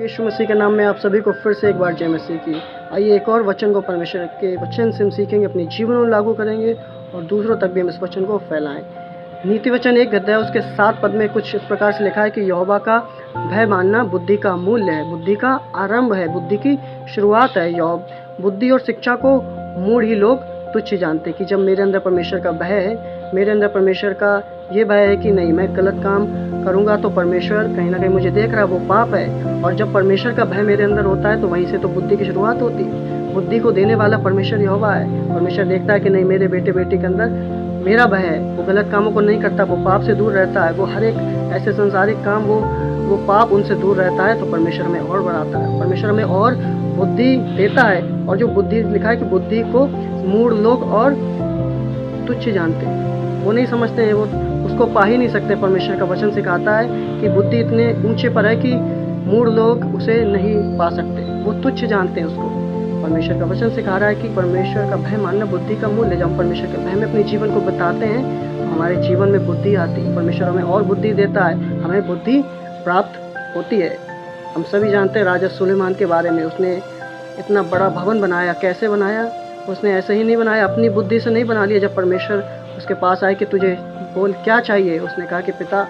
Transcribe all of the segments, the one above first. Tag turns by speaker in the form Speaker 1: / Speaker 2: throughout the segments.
Speaker 1: यीशु मसीह के नाम में आप सभी को फिर से एक बार जय मसीह की। आइए एक और वचन को परमेश्वर के वचन से हम सीखेंगे, अपने जीवन में लागू करेंगे और दूसरों तक भी हम इस वचन को फैलाएं। नीति वचन 1 अध्याय उसके 7 पद में कुछ इस प्रकार से लिखा है कि यहोवा का भय मानना बुद्धि का मूल्य है, बुद्धि का आरंभ है, बुद्धि की शुरुआत है। यहोवा बुद्धि और शिक्षा को मूढ़ ही लोग तुच्छ जानते कि जब मेरे अंदर परमेश्वर का भय है, मेरे अंदर परमेश्वर का ये भय है कि नहीं मैं गलत काम करूँगा तो परमेश्वर कहीं ना कहीं मुझे देख रहा है, वो पाप है। और जब परमेश्वर का भय मेरे अंदर होता है तो वहीं से तो बुद्धि की शुरुआत होती है। बुद्धि को देने वाला परमेश्वर यहोवा है। परमेश्वर देखता है कि नहीं मेरे बेटे बेटी के अंदर मेरा भय है, वो गलत कामों को नहीं करता, वो पाप से दूर रहता है, वो हर एक ऐसे संसारिक काम वो पाप उनसे दूर रहता है। तो परमेश्वर हमें और बढ़ाता है, परमेश्वर हमें और बुद्धि देता है। और जो बुद्धि लिखा है कि बुद्धि को मूढ़ लोग और तुच्छ जानते हैं, वो नहीं समझते हैं, वो उसको पा ही नहीं सकते। परमेश्वर का वचन सिखाता है कि बुद्धि इतने ऊंचे पर है कि मूढ़ लोग उसे नहीं पा सकते, वो तुच्छ जानते हैं उसको। परमेश्वर का वचन सिखा रहा है कि परमेश्वर का भय मानना बुद्धि का मूल्य है। जब हम परमेश्वर के भय में अपने जीवन को बिताते हैं तो हमारे जीवन में बुद्धि आती है, परमेश्वर हमें और बुद्धि देता है, हमें बुद्धि प्राप्त होती है। हम सभी जानते हैं राजा सुलेमान के बारे में, उसने इतना बड़ा भवन बनाया। कैसे बनाया? उसने ऐसे ही नहीं बनाया, अपनी बुद्धि से नहीं बना लिया। जब परमेश्वर उसके पास आए कि तुझे बोल क्या चाहिए, उसने कहा कि पिता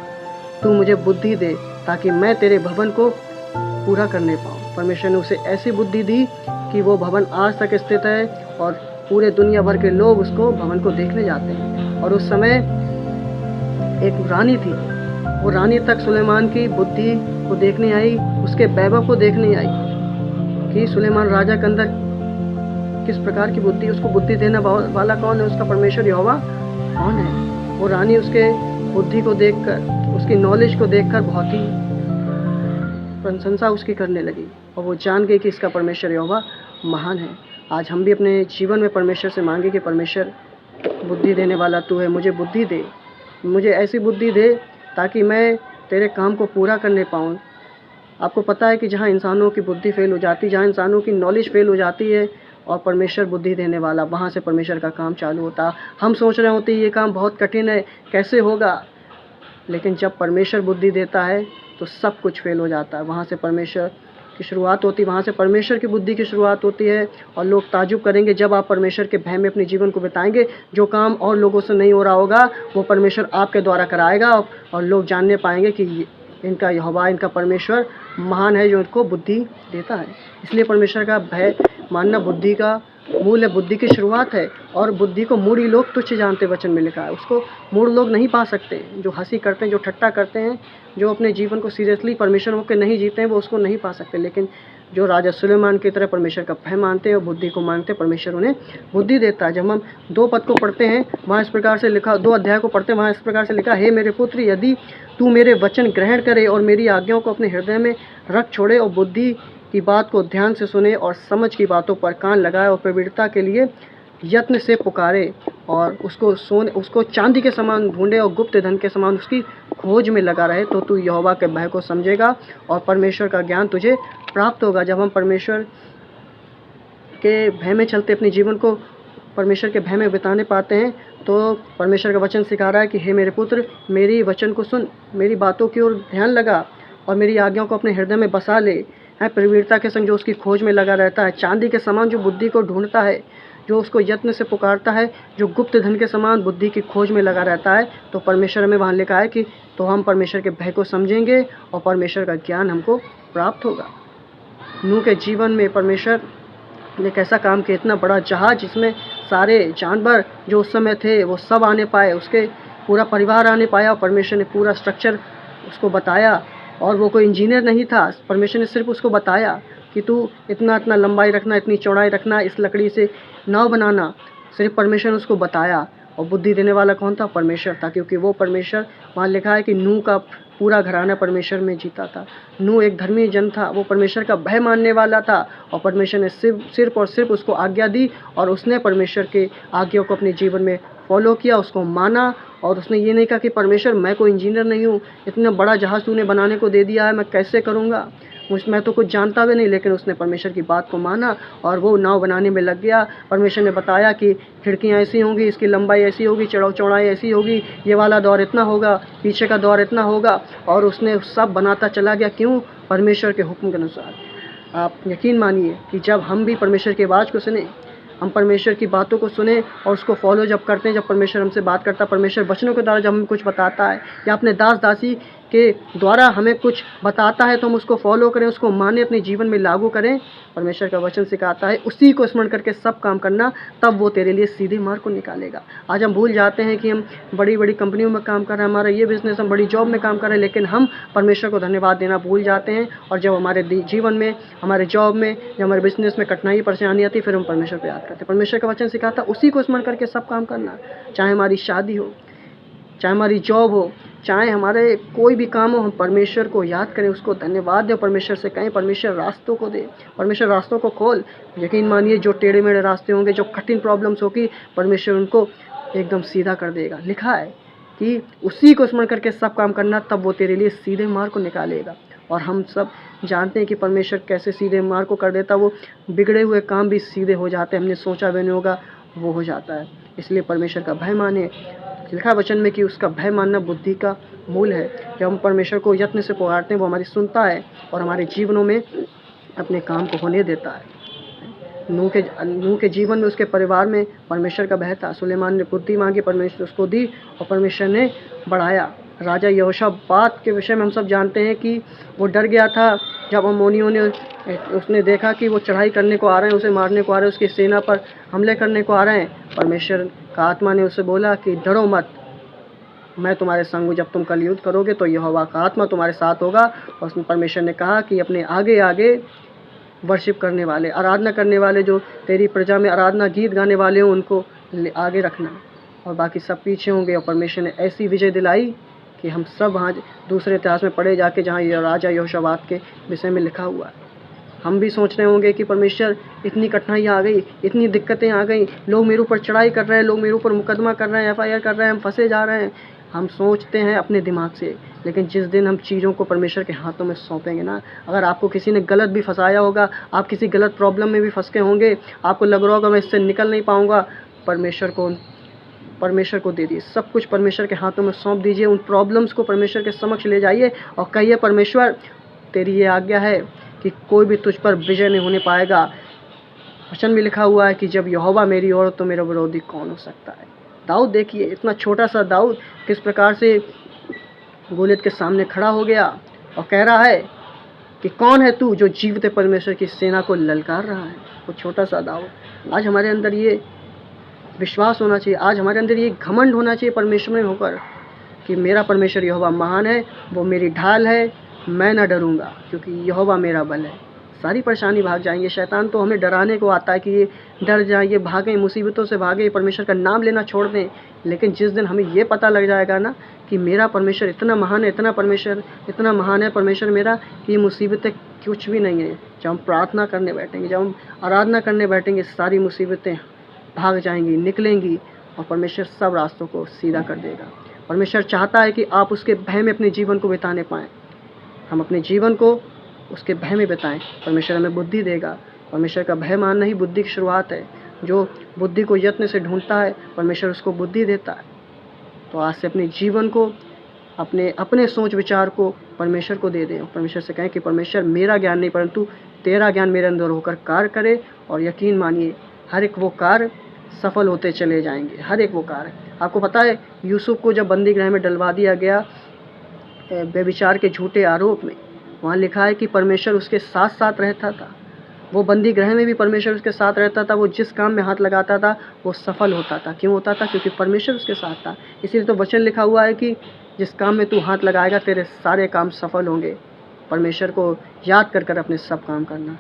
Speaker 1: तू मुझे बुद्धि दे ताकि मैं तेरे भवन को पूरा करने पाऊँ। परमेश्वर ने उसे ऐसी बुद्धि दी कि वो भवन आज तक स्थित है और पूरे दुनिया भर के लोग उसको भवन को देखने जाते हैं। और उस समय एक रानी थी, वो रानी तक सुलेमान की बुद्धि को देखने आई, उसके वैभव को देखने आई कि सुलेमान राजा के अंदर किस प्रकार की बुद्धि। उसको बुद्धि देने वाला कौन है? उसका परमेश्वर यहोवा कौन है? वो रानी उसके बुद्धि को देखकर, उसकी नॉलेज को देखकर बहुत ही प्रशंसा उसकी करने लगी और वो जान गई कि इसका परमेश्वर यहोवा महान है। आज हम भी अपने जीवन में परमेश्वर से मांगे कि परमेश्वर बुद्धि देने वाला तू है, मुझे बुद्धि दे, मुझे ऐसी बुद्धि दे ताकि मैं तेरे काम को पूरा करने पाऊँ। आपको पता है कि जहाँ इंसानों की बुद्धि फेल हो जाती, जहाँ इंसानों की नॉलेज फेल हो जाती है और परमेश्वर बुद्धि देने वाला, वहाँ से परमेश्वर का काम चालू होता। हम सोच रहे होते ये काम बहुत कठिन है, कैसे होगा? लेकिन जब परमेश्वर बुद्धि देता है तो सब कुछ फेल हो जाता है। वहाँ से परमेश्वर की शुरुआत होती है, वहाँ से परमेश्वर की बुद्धि की शुरुआत होती है। और लोग ताजुब करेंगे जब आप परमेश्वर के भय में अपने जीवन को बिताएंगे। जो काम और लोगों से नहीं हो रहा होगा वो परमेश्वर आपके द्वारा कराएगा और लोग जानने पाएंगे कि इनका यहोवा, इनका परमेश्वर महान है जो इनको बुद्धि देता है। इसलिए परमेश्वर का भय मानना बुद्धि का मूल है, बुद्धि की शुरुआत है। और बुद्धि को मूढ़ लोग तुच्छ जानते, वचन में लिखा है। उसको मूढ़ लोग नहीं पा सकते। जो हंसी करते हैं, जो ठट्टा करते हैं, जो अपने जीवन को सीरियसली परमेश्वर होकर नहीं जीते हैं, वो उसको नहीं पा सकते। लेकिन जो राजा सुलेमान की तरह परमेश्वर का भय मानते हैं और बुद्धि को मांगते हैं, परमेश्वर उन्हें बुद्धि देता है। जब हम 2 पद को पढ़ते हैं, वहाँ इस प्रकार से लिखा, 2 अध्याय को पढ़ते हैं, वहाँ इस प्रकार से लिखा, हे मेरे पुत्र, यदि तू मेरे वचन ग्रहण करे और मेरी आज्ञाओं को अपने हृदय में रख छोड़े और बुद्धि की बात को ध्यान से सुने और समझ की बातों पर कान लगाए और प्रवीणता के लिए यत्न से पुकारे और उसको चांदी के समान ढूंढे और गुप्त धन के समान उसकी खोज में लगा रहे, तो तू यहोवा के भय को समझेगा और परमेश्वर का ज्ञान तुझे प्राप्त होगा। जब हम परमेश्वर के भय में चलते, अपने जीवन को परमेश्वर के भय में बिताने पाते हैं, तो परमेश्वर का वचन सिखा रहा है कि हे मेरे पुत्र, मेरी वचन को सुन, मेरी बातों की ओर ध्यान लगा और मेरी आज्ञाओं को अपने हृदय में बसा ले। है प्रवीणता के संग जो उसकी खोज में लगा रहता है, चांदी के समान जो बुद्धि को ढूंढता है, जो उसको यत्न से पुकारता है, जो गुप्त धन के समान बुद्धि की खोज में लगा रहता है, तो परमेश्वर में वहाँ लिखा है कि तो हम परमेश्वर के भय को समझेंगे और परमेश्वर का ज्ञान हमको प्राप्त होगा। नूह के जीवन में परमेश्वर ने कैसा काम किया, इतना बड़ा जहाज जिसमें सारे जानवर जो उस समय थे वो सब आने पाए, उसके पूरा परिवार आने पाया और परमेश्वर ने पूरा स्ट्रक्चर उसको बताया। और वो कोई इंजीनियर नहीं था, परमेश्वर ने सिर्फ उसको बताया कि तू इतना इतना लंबाई रखना, इतनी चौड़ाई रखना, इस लकड़ी से नाव बनाना। सिर्फ परमेश्वर ने उसको बताया। और बुद्धि देने वाला कौन था? परमेश्वर था, क्योंकि वो परमेश्वर, वहाँ लिखा है कि नूह का पूरा घराना परमेश्वर में जीता था। नूह एक धर्मी जन था, वो परमेश्वर का भय मानने वाला था और परमेश्वर ने सिर्फ और सिर्फ उसको आज्ञा दी और उसने परमेश्वर के आज्ञा को अपने जीवन में फॉलो किया, उसको माना। और उसने ये नहीं कहा कि परमेश्वर मैं कोई इंजीनियर नहीं हूँ, इतना बड़ा जहाज़ तूने बनाने को दे दिया है, मैं कैसे करूँगा। मैं तो कुछ जानता भी नहीं, लेकिन उसने परमेश्वर की बात को माना और वो नाव बनाने में लग गया। परमेश्वर ने बताया कि खिड़कियाँ ऐसी होंगी, इसकी लंबाई ऐसी होगी, चौड़ाई ऐसी होगी, ये वाला दौर इतना होगा, पीछे का दौर इतना होगा, और उसने सब बनाता चला गया। क्यों? परमेश्वर के हुक्म के अनुसार। आप यकीन मानिए कि जब हम भी परमेश्वर की आवाज़ को सुने, हम परमेश्वर की बातों को सुने और उसको फॉलो जब करते हैं, जब परमेश्वर हमसे बात करता है, परमेश्वर वचनों के द्वारा जब हमें कुछ बताता है या अपने दास दासी के द्वारा हमें कुछ बताता है, तो हम उसको फॉलो करें, उसको माने, अपने जीवन में लागू करें। परमेश्वर का वचन सिखाता है उसी को स्मरण करके सब काम करना, तब वो तेरे लिए सीधे मार्ग को निकालेगा। आज हम भूल जाते हैं कि हम बड़ी बड़ी कंपनियों में काम कर रहे हैं, हमारा ये बिज़नेस, हम बड़ी जॉब में काम कर रहे हैं, लेकिन हम परमेश्वर को धन्यवाद देना भूल जाते हैं। और जब हमारे जीवन में, हमारे जॉब में या हमारे बिज़नेस में कठिनाई परेशानी आती है, फिर हम परमेश्वर को याद करते हैं। परमेश्वर का वचन सिखाता है उसी को स्मरण करके सब काम करना। चाहे हमारी शादी हो, चाहे हमारी जॉब हो, चाहे हमारे कोई भी काम हो, हम परमेश्वर को याद करें, उसको धन्यवाद दें, परमेश्वर से कहें परमेश्वर रास्तों को दे, परमेश्वर रास्तों को खोल। यकीन मानिए जो टेढ़े मेढ़े रास्ते होंगे, जो कठिन प्रॉब्लम्स होगी, परमेश्वर उनको एकदम सीधा कर देगा। लिखा है कि उसी को स्मरण करके सब काम करना, तब वो तेरे लिए सीधे मार्ग को निकालेगा। और हम सब जानते हैं कि परमेश्वर कैसे सीधे मार्ग को कर देता, वो बिगड़े हुए काम भी सीधे हो जाते हैं, हमने सोचा भी नहीं होगा वो हो जाता है। इसलिए परमेश्वर का भय माने। लिखा वचन में कि उसका भय मानना बुद्धि का मूल है। जब हम परमेश्वर को यत्न से पुकारते हैं, वो हमारी सुनता है और हमारे जीवनों में अपने काम को होने देता है। नूह के जीवन में, उसके परिवार में परमेश्वर का भय था। सुलेमान ने बुद्धि मांगी, परमेश्वर उसको दी और परमेश्वर ने बढ़ाया। राजा यहोशापात के विषय में हम सब जानते हैं कि वो डर गया था जब अम्मोनियों ने उसने देखा कि वो चढ़ाई करने को आ रहे हैं, उसे मारने को आ रहे हैं, उसकी सेना पर हमले करने को आ रहे हैं। परमेश्वर का आत्मा ने उसे बोला कि डरो मत, मैं तुम्हारे संग हूँ। जब तुम कल युद्ध करोगे तो यहोवा का आत्मा तुम्हारे साथ होगा। और परमेश्वर ने कहा कि अपने आगे आगे वर्शिप करने वाले, आराधना करने वाले, जो तेरी प्रजा में आराधना गीत गाने वाले हों, उनको आगे रखना और बाकी सब पीछे होंगे। और परमेश्वर ने ऐसी विजय दिलाई कि हम सब वहाँ दूसरे इतिहास में पढ़े जाके, जहाँ ये राजा यहोशापात के विषय में लिखा हुआ है। हम भी सोच रहे होंगे कि परमेश्वर इतनी कठिनाइयाँ आ गई, इतनी दिक्कतें आ गई, लोग मेरे ऊपर चढ़ाई कर रहे हैं, लोग मेरे ऊपर मुकदमा कर रहे हैं, FIR कर रहे हैं, हम फंसे जा रहे हैं। हम सोचते हैं अपने दिमाग से, लेकिन जिस दिन हम चीज़ों को परमेश्वर के हाथों में सौंपेंगे ना, अगर आपको किसी ने गलत भी फंसाया होगा, आप किसी गलत प्रॉब्लम में भी फंस के होंगे, आपको लग रहा होगा मैं इससे निकल नहीं पाऊँगा, परमेश्वर को दे दिए। सब कुछ परमेश्वर के हाथों में सौंप दीजिए। उन प्रॉब्लम्स को परमेश्वर के समक्ष ले जाइए और कहिए परमेश्वर तेरी ये आज्ञा है कि कोई भी तुझ पर विजय नहीं होने पाएगा। वचन में लिखा हुआ है कि जब यहोवा मेरी ओर तो मेरा विरोधी कौन हो सकता है। दाऊद देखिए, इतना छोटा सा दाऊद किस प्रकार से गोलियत के सामने खड़ा हो गया और कह रहा है कि कौन है तू जो जीवित परमेश्वर की सेना को ललकार रहा है। वो छोटा सा दाऊद। आज हमारे अंदर ये विश्वास होना चाहिए, आज हमारे अंदर ये घमंड होना चाहिए परमेश्वर में होकर कि मेरा परमेश्वर यहोवा महान है, वो मेरी ढाल है, मैं ना डरूंगा क्योंकि यहोवा मेरा बल है। सारी परेशानी भाग जाएंगे। शैतान तो हमें डराने को आता है कि ये डर जाए, ये भागें, मुसीबतों से भागें, परमेश्वर का नाम लेना छोड़ दें। लेकिन जिस दिन हमें ये पता लग जाएगा ना कि मेरा परमेश्वर इतना महान है, इतना महान है परमेश्वर मेरा कि ये मुसीबतें कुछ भी नहीं है, जब हम प्रार्थना करने बैठेंगे, जब हम आराधना करने बैठेंगे, सारी मुसीबतें भाग जाएंगी, निकलेंगी और परमेश्वर सब रास्तों को सीधा कर देगा। परमेश्वर चाहता है कि आप उसके भय में अपने जीवन को बिताने पाएँ। हम अपने जीवन को उसके भय में बिताएं। परमेश्वर हमें बुद्धि देगा। परमेश्वर का भय मानना ही बुद्धि की शुरुआत है। जो बुद्धि को यत्न से ढूंढता है, परमेश्वर उसको बुद्धि देता है। तो आज से अपने जीवन को, अपने सोच विचार को परमेश्वर को दे दें। परमेश्वर से कहें कि परमेश्वर मेरा ज्ञान नहीं परंतु तेरा ज्ञान मेरे अंदर होकर कार्य करे। और यकीन मानिए हर एक वो कार्य सफल होते चले जाएंगे। हर एक वो कार्य। आपको पता है यूसुफ को जब बंदी गृह में डलवा दिया गया व्यभिचार के झूठे आरोप में, वहाँ लिखा है कि परमेश्वर उसके साथ साथ रहता था। वो बंदी गृह में भी परमेश्वर उसके साथ रहता था। वो जिस काम में हाथ लगाता था वो सफल होता था। क्यों होता था? क्योंकि परमेश्वर उसके साथ था। इसीलिए तो वचन लिखा हुआ है कि जिस काम में तू हाथ लगाएगा तेरे सारे काम सफल होंगे। परमेश्वर को याद कर अपने सब काम करना।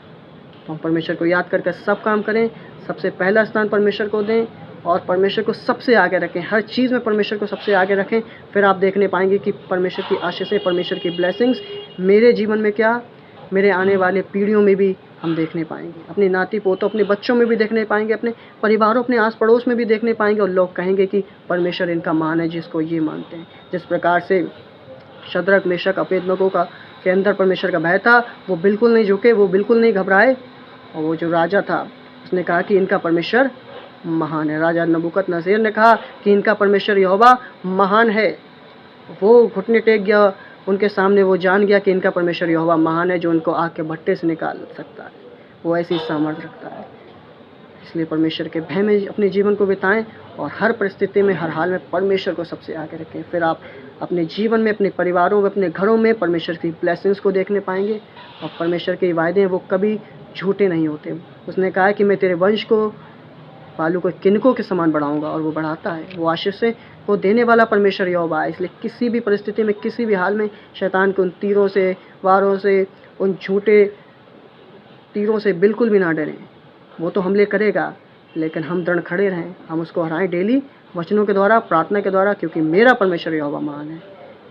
Speaker 1: तो हम परमेश्वर को याद कर सब काम करें। सबसे पहला स्थान परमेश्वर को दें और परमेश्वर को सबसे आगे रखें। हर चीज़ में परमेश्वर को सबसे आगे रखें। फिर आप देखने पाएंगे कि परमेश्वर की आशीषें, परमेश्वर की ब्लेसिंग्स मेरे जीवन में क्या, मेरे आने वाले पीढ़ियों में भी हम देखने पाएंगे। अपने नाती पोतों, अपने बच्चों में भी देखने पाएंगे, अपने परिवारों, अपने आस पड़ोस में भी देखने पाएंगे। और लोग कहेंगे कि परमेश्वर इनका महान है जिसको ये मानते हैं। जिस प्रकार से शद्रक, मेशक, अबेदनगो का के अंदर परमेश्वर का भय था, वो बिल्कुल नहीं झुके, वो बिल्कुल नहीं घबराए। और वो जो राजा था, उसने कहा कि इनका परमेश्वर महान है। राजा नबूकदनेस्सर ने कहा कि इनका परमेश्वर यहोवा महान है। वो घुटने टेक गया उनके सामने, वो जान गया कि इनका परमेश्वर यहोवा महान है, जो उनको आग के भट्टे से निकाल सकता है। वो ऐसी सामर्थ्य रखता है। इसलिए परमेश्वर के भय में अपने जीवन को बिताएं और हर परिस्थिति में, हर हाल में परमेश्वर को सबसे आगे रखें। फिर आप अपने जीवन में, अपने परिवारों में, अपने घरों में परमेश्वर की ब्लेसिंग्स को देखने पाएंगे। और परमेश्वर के वायदे हैं वो कभी झूठे नहीं होते। उसने कहा है कि मैं तेरे वंश को बालू को किनकों के समान बढ़ाऊंगा, और वो बढ़ाता है। वो आशीष को देने वाला परमेश्वर यहोवा है। इसलिए किसी भी परिस्थिति में, किसी भी हाल में शैतान के उन तीरों से, वारों से, उन झूठे तीरों से बिल्कुल भी ना डरें। वो तो हमले करेगा, लेकिन हम दृढ़ खड़े रहें, हम उसको हराएं डेली वचनों के द्वारा, प्रार्थना के द्वारा, क्योंकि मेरा परमेश्वर यहोवा महान है।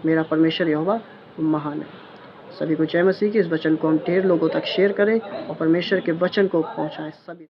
Speaker 1: मेरा परमेश्वर यहोवा महान है। सभी को जय मसीह की। इस वचन को हम ढेर लोगों तक शेयर करें और परमेश्वर के वचन को पहुंचाएं सभी